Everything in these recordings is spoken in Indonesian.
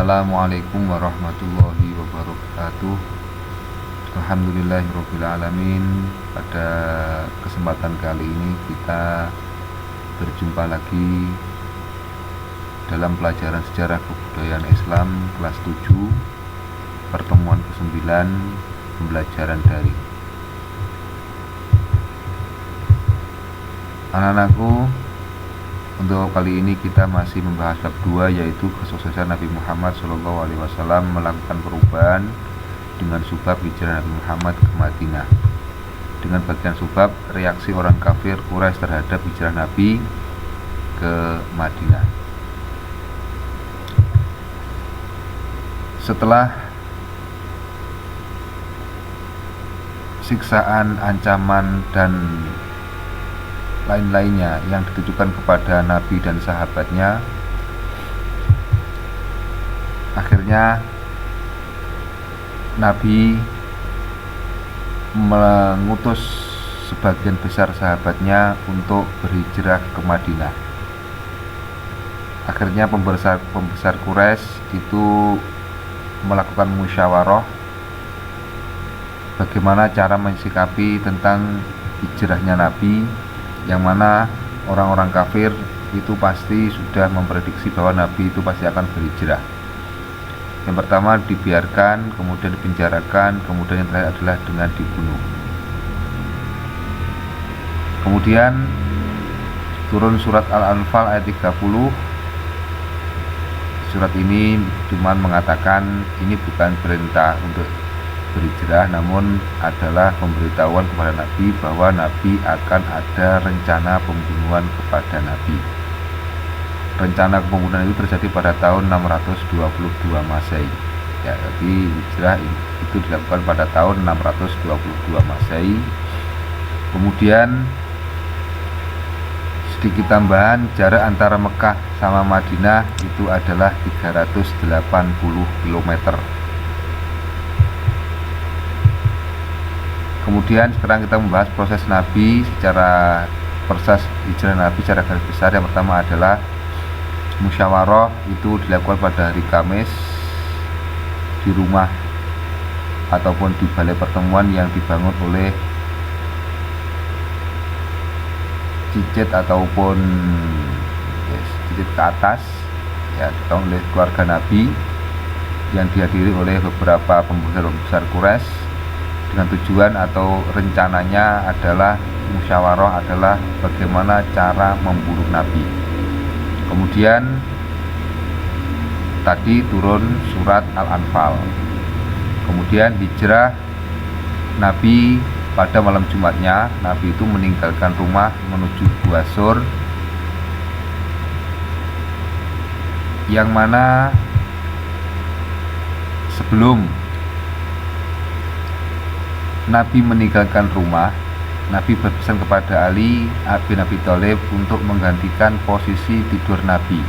Assalamualaikum warahmatullahi wabarakatuh. Alhamdulillahirrabbilalamin. Pada kesempatan kali ini kita berjumpa lagi dalam pelajaran sejarah kebudayaan Islam kelas 7, pertemuan ke-9, pembelajaran daring. Anak-anakku, untuk kali ini kita masih membahas bab 2, yaitu kesuksesan Nabi Muhammad SAW melakukan perubahan dengan sebab hijrah Nabi Muhammad ke Madinah. Dengan bagian sebab reaksi orang kafir Quraisy terhadap hijrah Nabi ke Madinah. Setelah siksaan, ancaman, dan lain-lainnya yang ditujukan kepada Nabi dan sahabatnya, akhirnya Nabi mengutus sebagian besar sahabatnya untuk berhijrah ke Madinah. Akhirnya pembesar Quraisy itu melakukan musyawarah bagaimana cara mensikapi tentang hijrahnya Nabi, yang mana orang-orang kafir itu pasti sudah memprediksi bahwa Nabi itu pasti akan berhijrah. Yang pertama dibiarkan, kemudian dipenjarakan, kemudian yang terakhir adalah dengan dibunuh. Kemudian turun surat Al-Anfal ayat 30. Surat ini cuma mengatakan ini bukan perintah untuk berhijrah, namun adalah pemberitahuan kepada Nabi bahwa Nabi akan ada rencana pembunuhan kepada Nabi. Rencana pembunuhan itu terjadi pada tahun 622 Masehi. Ya, jadi hijrah itu dilakukan pada tahun 622 Masehi. Kemudian sedikit tambahan, jarak antara Mekah sama Madinah itu adalah 380 km. Kemudian sekarang kita membahas proses Nabi secara proses hijrah Nabi secara garis besar. Yang pertama adalah musyawarah, itu dilakukan pada hari Kamis di rumah ataupun di balai pertemuan yang dibangun oleh cicit ataupun cicit ke atas, ya, dibangun oleh keluarga Nabi yang dihadiri oleh beberapa pembesar Quraisy, dengan tujuan atau rencananya adalah musyawarah adalah bagaimana cara membunuh Nabi. Kemudian tadi turun surat Al-Anfal. Kemudian hijrah Nabi pada malam Jumatnya, Nabi itu meninggalkan rumah menuju Gua Sur, yang mana sebelum Nabi meninggalkan rumah, Nabi berpesan kepada Ali bin Abi Thalib untuk menggantikan posisi tidur Nabi.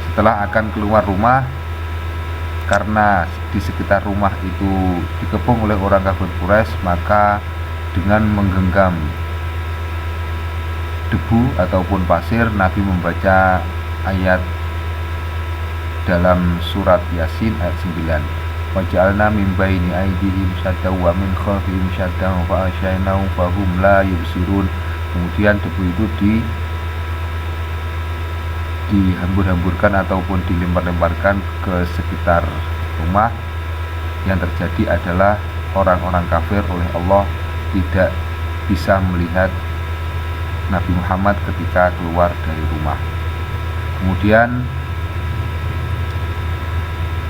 Setelah akan keluar rumah, karena di sekitar rumah itu dikepung oleh orang kafir Quraisy, maka dengan menggenggam debu ataupun pasir, Nabi membaca ayat dalam surat Yasin ayat 9. Waja'alna min baini aydihim saddaw wa min khalfihim saddaw fa asyaynahum fahum la yubsirun. Kemudian debu itu dihambur-hamburkan ataupun dilempar-lemparkan ke sekitar rumah. Yang terjadi adalah orang-orang kafir oleh Allah tidak bisa melihat Nabi Muhammad ketika keluar dari rumah. Kemudian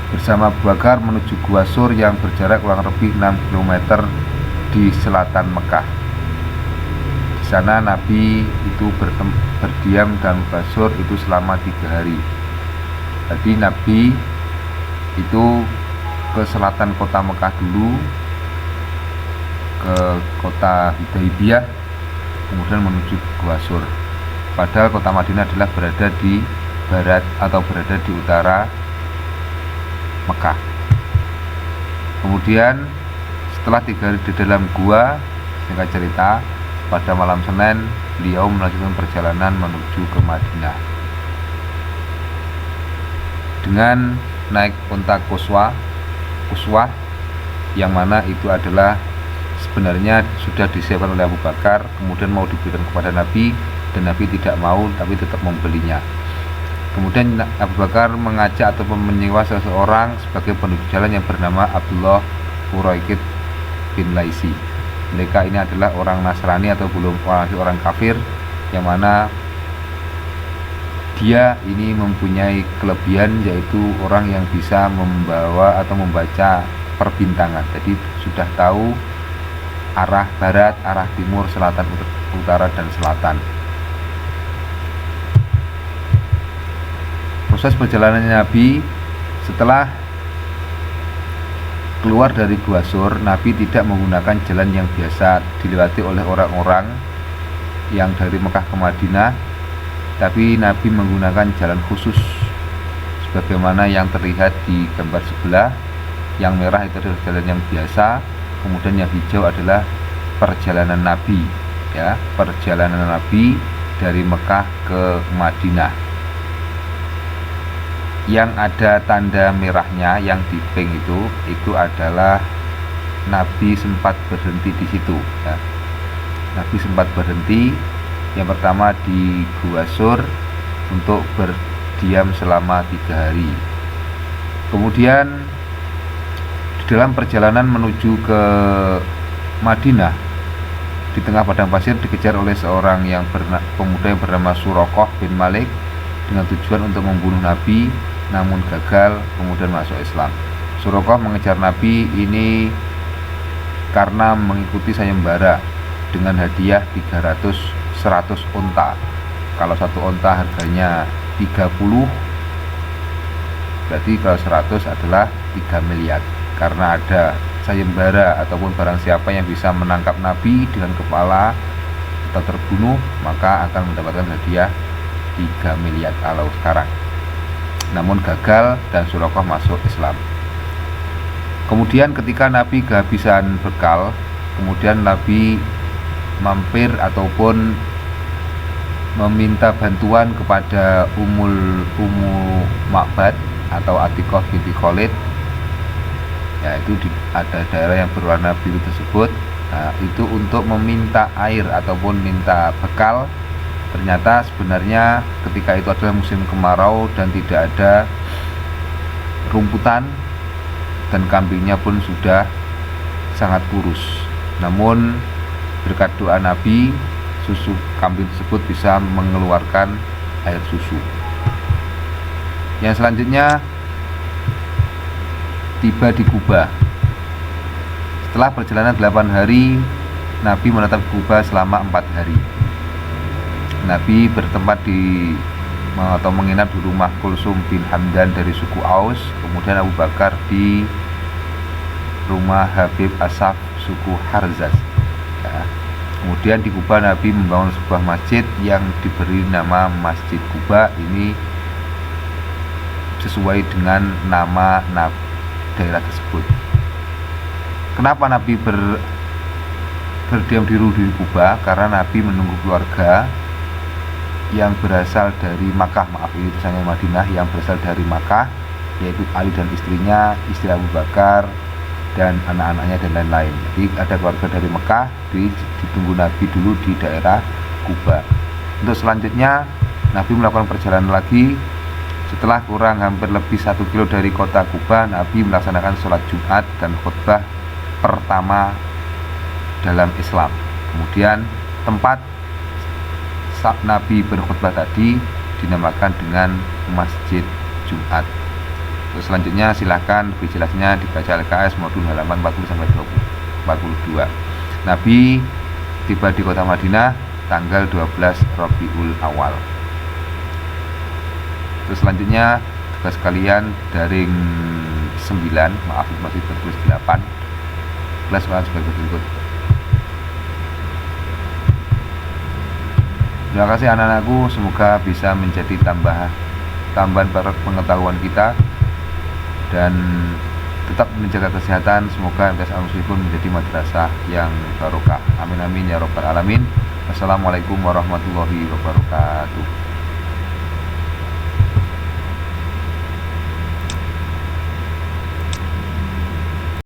bersama Abu Bakar menuju Gua Sur yang berjarak kurang lebih 6 km di selatan Mekah. Di sana Nabi itu berdiam dalam Gua Sur itu selama 3 hari. Jadi Nabi itu ke selatan kota Mekah dulu, ke kota Hudaybiyah, kemudian menuju Gua Sur. Padahal kota Madinah adalah berada di barat atau berada di utara Mekah. Kemudian setelah 3 hari di dalam gua, singkat cerita, pada malam Senin beliau melanjutkan perjalanan menuju ke Madinah. dengan naik unta kuswah yang mana itu adalah sebenarnya sudah disiapkan oleh Abu Bakar, kemudian mau diberikan kepada Nabi dan Nabi tidak mau tapi tetap membelinya. Kemudian Abu Bakar mengajak ataupun menyewa seseorang sebagai penunjuk jalan yang bernama Abdullah Uraikid bin Laisi. Mereka ini adalah orang Nasrani atau belum orang kafir, yang mana dia ini mempunyai kelebihan, yaitu orang yang bisa membawa atau membaca perbintangan. Jadi sudah tahu arah barat, arah timur, selatan, utara, dan selatan. Proses perjalanan Nabi setelah keluar dari Gua Sur, Nabi tidak menggunakan jalan yang biasa dilewati oleh orang-orang yang dari Mekah ke Madinah, tapi Nabi menggunakan jalan khusus sebagaimana yang terlihat di gambar sebelah. Yang merah itu adalah jalan yang biasa, kemudian yang hijau adalah perjalanan Nabi, ya, perjalanan Nabi dari Mekah ke Madinah. Yang ada tanda merahnya yang di pink itu adalah Nabi sempat berhenti di situ, ya. Nabi sempat berhenti yang pertama di Gua Sur untuk berdiam selama 3 hari. Kemudian di dalam perjalanan menuju ke Madinah, di tengah padang pasir dikejar oleh seorang pemuda yang bernama Suraqah bin Malik dengan tujuan untuk membunuh Nabi, namun gagal, kemudian masuk Islam. Suraqah mengejar Nabi ini karena mengikuti sayembara dengan hadiah 100 unta. Kalau satu unta harganya 30, berarti kalau 100 adalah 3 miliar. Karena ada sayembara ataupun barang siapa yang bisa menangkap Nabi dengan kepala atau terbunuh, maka akan mendapatkan hadiah 3 miliar kalau sekarang. Namun gagal dan Suraqah masuk Islam. Kemudian ketika Nabi kehabisan bekal, kemudian Nabi mampir ataupun meminta bantuan kepada Ummu Ma'bad atau Atiqah binti Khalid, yaitu ada daerah yang berwarna biru tersebut. Nah, itu untuk meminta air ataupun minta bekal. Ternyata sebenarnya ketika itu adalah musim kemarau dan tidak ada rumputan dan kambingnya pun sudah sangat kurus. Namun berkat doa Nabi, susu kambing tersebut bisa mengeluarkan air susu. Yang selanjutnya tiba di Kuba. Setelah perjalanan 8 hari, Nabi menetap di Kuba selama 4 hari. Nabi bertempat atau menginap di rumah Kulsum bin Hamdan dari suku Aus, kemudian Abu Bakar di rumah Habib Asaf suku Harzaz, ya. Kemudian di Kuba Nabi membangun sebuah masjid yang diberi nama Masjid Kuba. Ini sesuai dengan nama daerah tersebut. Kenapa Nabi berdiam diri di Kuba? Karena Nabi menunggu keluarga yang berasal dari Makkah, ini tulisannya Madinah, yang berasal dari Makkah, yaitu Ali dan istrinya, istri Abu Bakar, dan anak-anaknya dan lain-lain. Jadi ada keluarga dari Mekah, ditunggu Nabi dulu di daerah Kuba. Untuk selanjutnya Nabi melakukan perjalanan lagi. Setelah kurang hampir lebih 1 kilo dari kota Kuba, Nabi melaksanakan sholat Jumat dan khutbah pertama dalam Islam. Kemudian tempat Nabi berkhutbah tadi dinamakan dengan Masjid Jumat. Terus selanjutnya silahkan lebih jelasnya dibaca LKS modul halaman 40-42. Nabi tiba di kota Madinah tanggal 12 Rabiul Awal. Terus selanjutnya tugas kalian daring 9, masih tertulis 8. Kelas sebagai berikut. Terima kasih anak-anakku, semoga bisa menjadi tambahan pengetahuan kita dan tetap menjaga kesehatan. Semoga MTS Al-Muslimun menjadi madrasah yang barokah. Amin amin ya rabbal alamin. Wassalamualaikum warahmatullahi wabarakatuh.